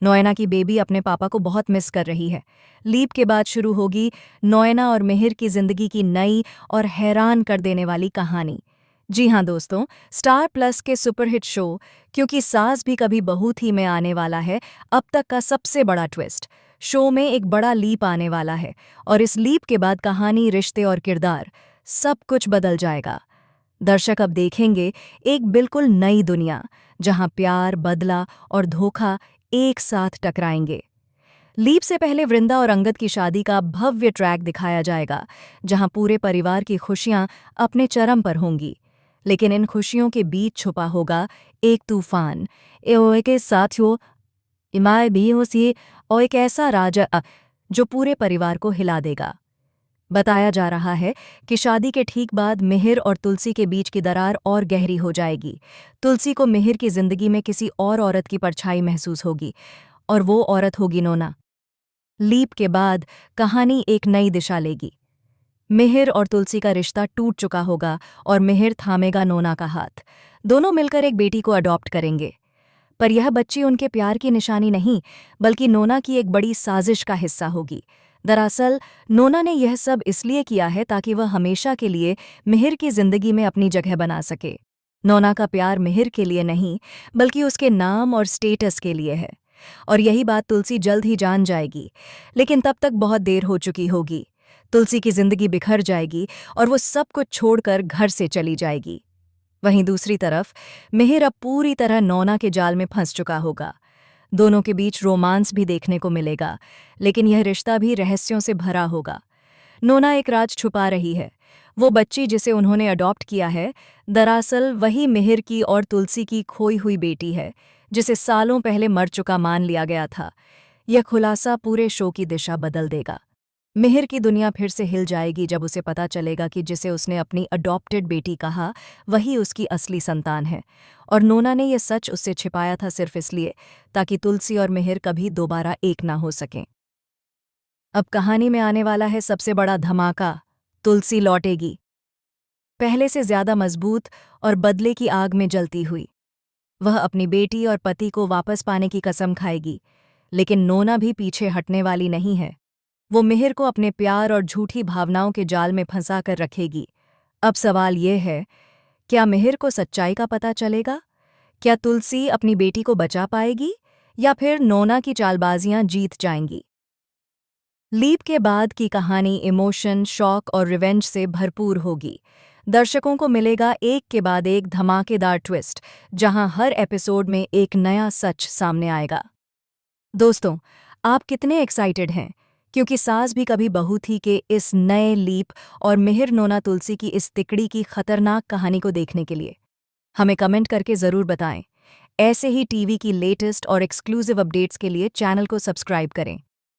नोएना की बेबी अपने पापा को बहुत मिस कर रही है। लीप के बाद शुरू होगी नोएना और मिहिर की जिंदगी की नई और हैरान कर देने वाली कहानी। जी हाँ दोस्तों, स्टार प्लस के सुपरहिट शो क्योंकि सास भी कभी बहू थी में आने वाला है अब तक का सबसे बड़ा ट्विस्ट। शो में एक बड़ा लीप आने वाला है और इस लीप के बाद कहानी, रिश्ते और किरदार सब कुछ बदल जाएगा। दर्शक अब देखेंगे एक बिल्कुल नई दुनिया जहां प्यार, बदला और धोखा एक साथ टकराएंगे। लीप से पहले वृंदा और अंगद की शादी का भव्य ट्रैक दिखाया जाएगा जहां पूरे परिवार की खुशियां अपने चरम पर होंगी। लेकिन इन खुशियों के बीच छुपा होगा एक तूफान के साथियों इमाय भी होसी और एक ऐसा राजा जो पूरे परिवार को हिला देगा। बताया जा रहा है कि शादी के ठीक बाद मिहिर और तुलसी के बीच की दरार और गहरी हो जाएगी। तुलसी को मिहिर की जिंदगी में किसी और औरत की परछाई महसूस होगी और वो औरत होगी नोना। लीप के बाद कहानी एक नई दिशा लेगी। मिहिर और तुलसी का रिश्ता टूट चुका होगा और मिहिर थामेगा नोना का हाथ। दोनों मिलकर एक बेटी को अडॉप्ट करेंगे, पर यह बच्ची उनके प्यार की निशानी नहीं बल्कि नोना की एक बड़ी साजिश का हिस्सा होगी। दरअसल नोना ने यह सब इसलिए किया है ताकि वह हमेशा के लिए मिहिर की जिंदगी में अपनी जगह बना सके। नोना का प्यार मिहिर के लिए नहीं बल्कि उसके नाम और स्टेटस के लिए है, और यही बात तुलसी जल्द ही जान जाएगी। लेकिन तब तक बहुत देर हो चुकी होगी। तुलसी की जिंदगी बिखर जाएगी और वो सब कुछ छोड़कर घर से चली जाएगी। वहीं दूसरी तरफ मिहिर अब पूरी तरह नोना के जाल में फंस चुका होगा। दोनों के बीच रोमांस भी देखने को मिलेगा, लेकिन यह रिश्ता भी रहस्यों से भरा होगा। नोना एक राज छुपा रही है। वो बच्ची जिसे उन्होंने अडॉप्ट किया है दरअसल वही मिहिर की और तुलसी की खोई हुई बेटी है, जिसे सालों पहले मर चुका मान लिया गया था। यह खुलासा पूरे शो की दिशा बदल देगा। मिहिर की दुनिया फिर से हिल जाएगी जब उसे पता चलेगा कि जिसे उसने अपनी अडॉप्टेड बेटी कहा वही उसकी असली संतान है, और नोना ने यह सच उससे छिपाया था सिर्फ इसलिए ताकि तुलसी और मिहिर कभी दोबारा एक ना हो सकें। अब कहानी में आने वाला है सबसे बड़ा धमाका। तुलसी लौटेगी, पहले से ज्यादा मजबूत और बदले की आग में जलती हुई। वह अपनी बेटी और पति को वापस पाने की कसम खाएगी, लेकिन नोना भी पीछे हटने वाली नहीं है। वो मिहिर को अपने प्यार और झूठी भावनाओं के जाल में फंसा कर रखेगी। अब सवाल ये है, क्या मिहिर को सच्चाई का पता चलेगा? क्या तुलसी अपनी बेटी को बचा पाएगी या फिर नोना की चालबाजियां जीत जाएंगी? लीप के बाद की कहानी इमोशन, शॉक और रिवेंज से भरपूर होगी। दर्शकों को मिलेगा एक के बाद एक धमाकेदार ट्विस्ट, जहां हर एपिसोड में एक नया सच सामने आएगा। दोस्तों, आप कितने एक्साइटेड हैं? क्योंकि सास भी कभी बहू थी के इस नए लीप और मिहिर नोना तुलसी की इस तिकड़ी की खतरनाक कहानी को देखने के लिए हमें कमेंट करके ज़रूर बताएं। ऐसे ही टीवी की लेटेस्ट और एक्सक्लूसिव अपडेट्स के लिए चैनल को सब्सक्राइब करें।